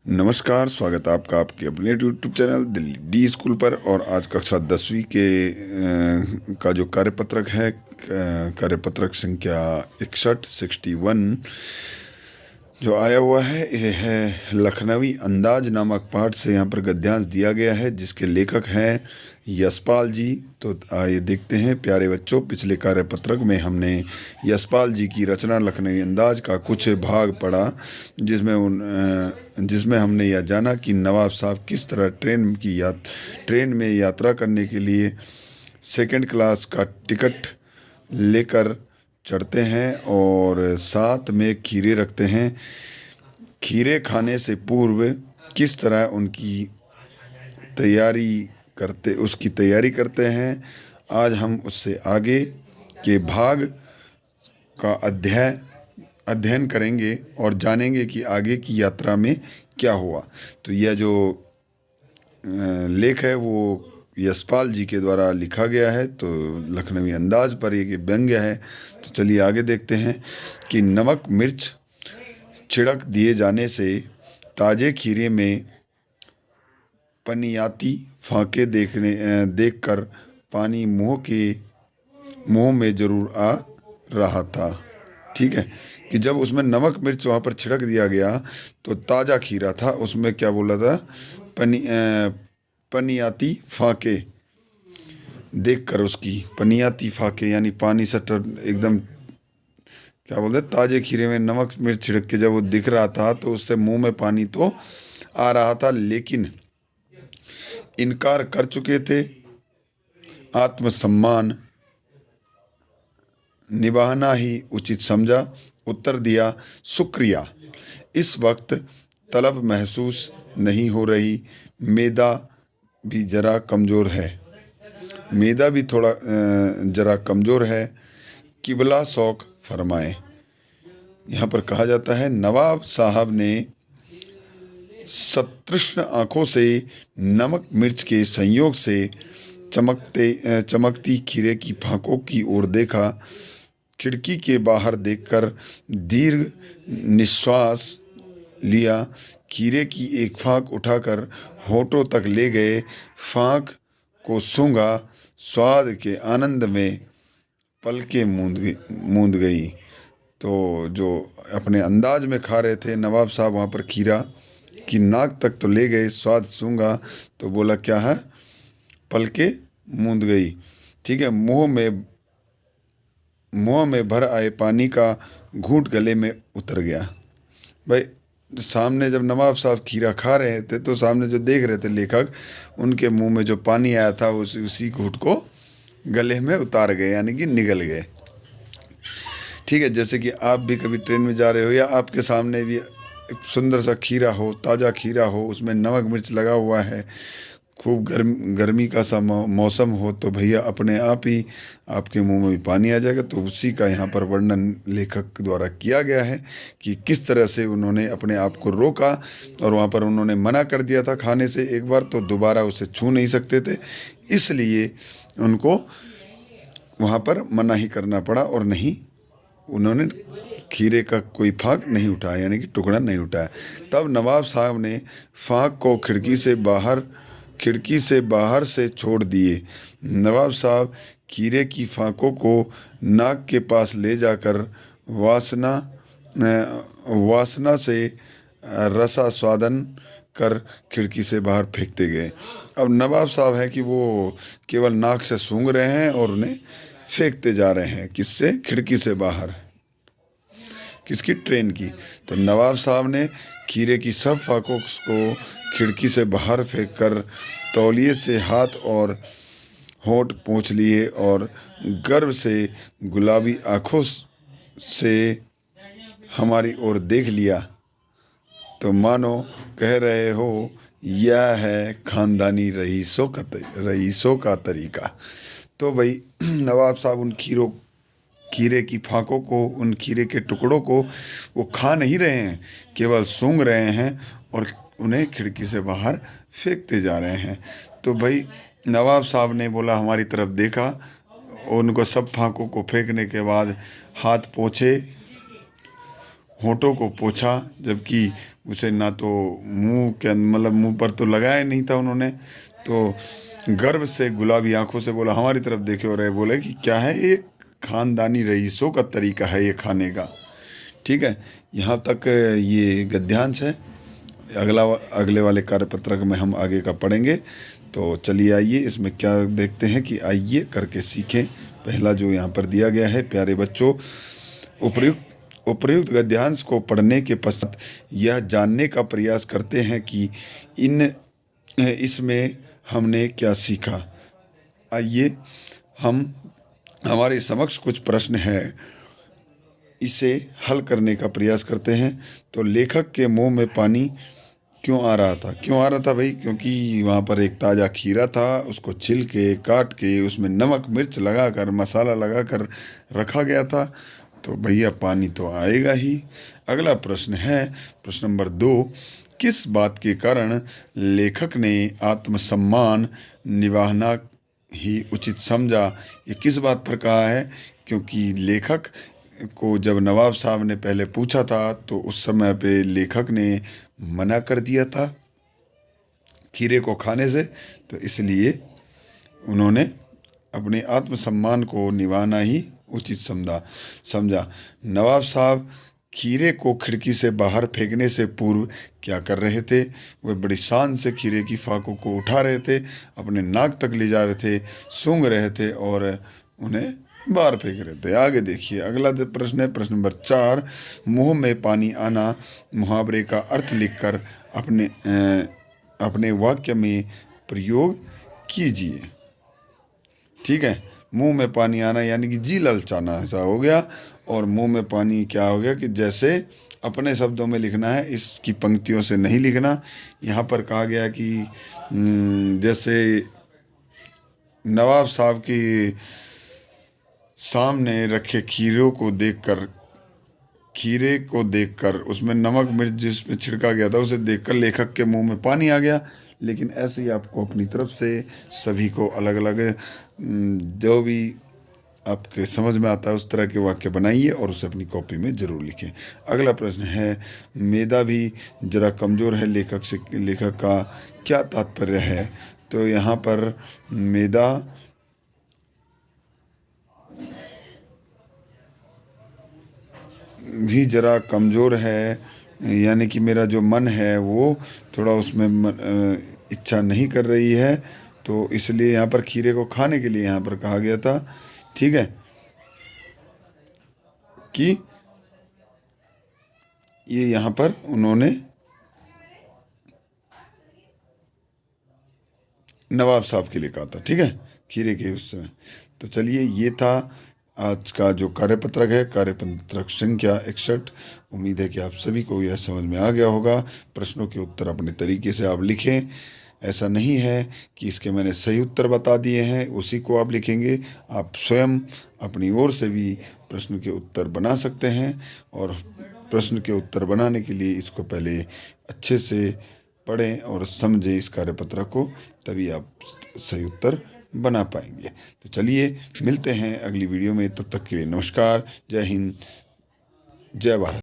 नमस्कार, स्वागत है आपका आपके अपने YouTube channel Delhi D school पर। और आज कक्षा 10वीं के का जो कार्यपत्रक है, कार्यपत्रक संख्या 61 जो आया हुआ है, यह है लखनवी अंदाज नामक पाठ से यहाँ पर गद्यांश दिया गया है, जिसके लेखक हैं यशपाल जी। तो आइए देखते हैं प्यारे बच्चों, पिछले कार्यपत्रक में हमने यशपाल जी की रचना लखनवी अंदाज का कुछ भाग पढ़ा, जिसमें हमने यह जाना कि नवाब साहब किस तरह ट्रेन में यात्रा करने के लिए सेकंड क्लास का टिकट लेकर चढ़ते हैं और साथ में खीरे रखते हैं। खीरे खाने से पूर्व किस तरह उसकी तैयारी करते हैं। आज हम उससे आगे के भाग का अध्ययन करेंगे और जानेंगे कि आगे की यात्रा में क्या हुआ। तो यह जो लेख है वो यशपाल जी के द्वारा लिखा गया है, तो लखनवी अंदाज पर एक व्यंग्य है। तो चलिए आगे देखते हैं कि नमक मिर्च छिड़क दिए जाने से ताजे खीरे में पनियाती फाके देखकर पानी मुंह में जरूर आ रहा था। ठीक है, कि जब उसमें नमक मिर्च वहाँ पर छिड़क दिया गया तो ताज़ा खीरा था, उसमें क्या बोला था, पनियाती फाके देखकर, उसकी पनियाती फाके यानी पानी सटर एकदम क्या बोलते, ताजे खीरे में नमक मिर्च छिड़क के जब वो दिख रहा था तो उससे मुंह में पानी तो आ रहा था, लेकिन इनकार कर चुके थे। आत्मसम्मान निभाना ही उचित समझा, उत्तर दिया शुक्रिया। इस वक्त तलब महसूस नहीं हो रही, मैदा भी जरा कमज़ोर है, किबला शौक फरमाए। यहाँ पर कहा जाता है नवाब साहब ने सतृष्ण आँखों से नमक मिर्च के संयोग से चमकती खीरे की फाकों की ओर देखा। खिड़की के बाहर देखकर दीर्घ निश्वास लिया। खीरे की एक फाक उठाकर होठों तक ले गए, फाक को सूंघा, स्वाद के आनंद में पलकें मूंद गई। तो जो अपने अंदाज में खा रहे थे नवाब साहब, वहाँ पर खीरा की नाक तक तो ले गए, स्वाद सूंघा तो बोला क्या है, पलकें मूंद गई। ठीक है, मुंह में भर आए पानी का घूंट गले में उतर गया। भाई सामने जब नवाब साहब खीरा खा रहे थे तो सामने जो देख रहे थे लेखक, उनके मुंह में जो पानी आया था उसी घूंट को गले में उतार गए, यानी कि निगल गए। ठीक है, जैसे कि आप भी कभी ट्रेन में जा रहे हो या आपके सामने भी एक सुंदर सा खीरा हो, ताज़ा खीरा हो, उसमें नमक मिर्च लगा हुआ है, खूब गर्मी का सा मौसम हो, तो भैया अपने आप ही आपके मुंह में भी पानी आ जाएगा। तो उसी का यहाँ पर वर्णन लेखक द्वारा किया गया है कि किस तरह से उन्होंने अपने आप को रोका, और वहाँ पर उन्होंने मना कर दिया था खाने से एक बार, तो दोबारा उसे छू नहीं सकते थे, इसलिए उनको वहाँ पर मना ही करना पड़ा और नहीं, उन्होंने खीरे का कोई फाक नहीं उठाया, यानी कि टुकड़ा नहीं उठाया। तब नवाब साहब ने फाक को खिड़की से बाहर से छोड़ दिए। नवाब साहब खीरे की फाकों को नाक के पास ले जाकर वासना से रसास्वादन कर खिड़की से बाहर फेंकते गए। अब नवाब साहब है कि वो केवल नाक से सूंघ रहे हैं और उन्हें फेंकते जा रहे हैं, किससे, खिड़की से बाहर, किसकी, ट्रेन की। तो नवाब साहब ने खीरे की सब फाकों को खिड़की से बाहर फेंककर तौलिए से हाथ और होंठ पोंछ लिए और गर्व से गुलाबी आँखों से हमारी ओर देख लिया, तो मानो कह रहे हो यह है खानदानी रईसों का तरीका। तो भाई नवाब साहब उन खीरे की फाकों को, उन खीरे के टुकड़ों को वो खा नहीं रहे हैं, केवल सूंघ रहे हैं और उन्हें खिड़की से बाहर फेंकते जा रहे हैं। तो भाई नवाब साहब ने बोला, हमारी तरफ देखा, उनको सब फाकों को फेंकने के बाद हाथ पोंछे, होठों को पोंछा, जबकि उसे ना तो मुंह के मतलब मुंह पर तो लगाया नहीं था उन्होंने, तो गर्व से गुलाबी आंखों से बोला, हमारी तरफ देखे और ये बोले कि क्या है ये, खानदानी रईसों का तरीका है ये खाने का। ठीक है, यहाँ तक ये गद्यांश है। अगले वाले कार्यपत्रक में हम आगे का पढ़ेंगे। तो चलिए आइए इसमें क्या देखते हैं कि आइए करके सीखें। पहला जो यहाँ पर दिया गया है, प्यारे बच्चों, उपर्युक्त गद्यांश को पढ़ने के पश्चात यह जानने का प्रयास करते हैं कि इसमें हमने क्या सीखा। आइए हमारे समक्ष कुछ प्रश्न है, इसे हल करने का प्रयास करते हैं। तो लेखक के मुंह में पानी क्यों आ रहा था? क्यों आ रहा था भाई? क्योंकि वहाँ पर एक ताज़ा खीरा था, उसको छिल के काट के उसमें नमक मिर्च लगाकर मसाला लगाकर रखा गया था, तो भैया पानी तो आएगा ही। अगला प्रश्न है, प्रश्न नंबर 2, किस बात के कारण लेखक ने आत्मसम्मान निभाना ही उचित समझा? ये किस बात पर कहा है? क्योंकि लेखक को जब नवाब साहब ने पहले पूछा था तो उस समय पे लेखक ने मना कर दिया था खीरे को खाने से, तो इसलिए उन्होंने अपने आत्मसम्मान को निभाना ही उचित समझा। नवाब साहब खीरे को खिड़की से बाहर फेंकने से पूर्व क्या कर रहे थे? वे बड़ी शान से खीरे की फाकों को उठा रहे थे, अपने नाक तक ले जा रहे थे, सूंघ रहे थे और उन्हें बाहर फेंक रहे थे। आगे देखिए, अगला प्रश्न है, प्रश्न नंबर 4, मुंह में पानी आना मुहावरे का अर्थ लिखकर अपने वाक्य में प्रयोग कीजिए। ठीक है, मुंह में पानी आना यानी कि जी ललचाना, ऐसा हो गया। और मुंह में पानी क्या हो गया कि जैसे अपने शब्दों में लिखना है, इसकी पंक्तियों से नहीं लिखना। यहाँ पर कहा गया कि जैसे नवाब साहब की सामने रखे खीरे को देखकर उसमें नमक मिर्च जिसमें छिड़का गया था उसे देखकर लेखक के मुंह में पानी आ गया। लेकिन ऐसे ही आपको अपनी तरफ से सभी को अलग अलग जो भी आपके समझ में आता है उस तरह के वाक्य बनाइए और उसे अपनी कॉपी में ज़रूर लिखें। अगला प्रश्न है, मेधा भी जरा कमज़ोर है, लेखक का क्या तात्पर्य है? तो यहाँ पर मेधा भी जरा कमज़ोर है, यानी कि मेरा जो मन है वो थोड़ा उसमें इच्छा नहीं कर रही है, तो इसलिए यहाँ पर खीरे को खाने के लिए यहाँ पर कहा गया था। ठीक है, कि ये यहाँ पर उन्होंने नवाब साहब के लिए कहा था। ठीक है, खीरे के उस समय। तो चलिए, ये था आज का जो कार्यपत्रक है, कार्यपत्रक संख्या 61। उम्मीद है कि आप सभी को यह समझ में आ गया होगा। प्रश्नों के उत्तर अपने तरीके से आप लिखें। ऐसा नहीं है कि इसके मैंने सही उत्तर बता दिए हैं उसी को आप लिखेंगे, आप स्वयं अपनी ओर से भी प्रश्न के उत्तर बना सकते हैं। और प्रश्न के उत्तर बनाने के लिए इसको पहले अच्छे से पढ़ें और समझें इस कार्यपत्र को, तभी आप सही उत्तर बना पाएंगे। तो चलिए मिलते हैं अगली वीडियो में, तब तक के लिए नमस्कार, जय हिंद, जय भारत।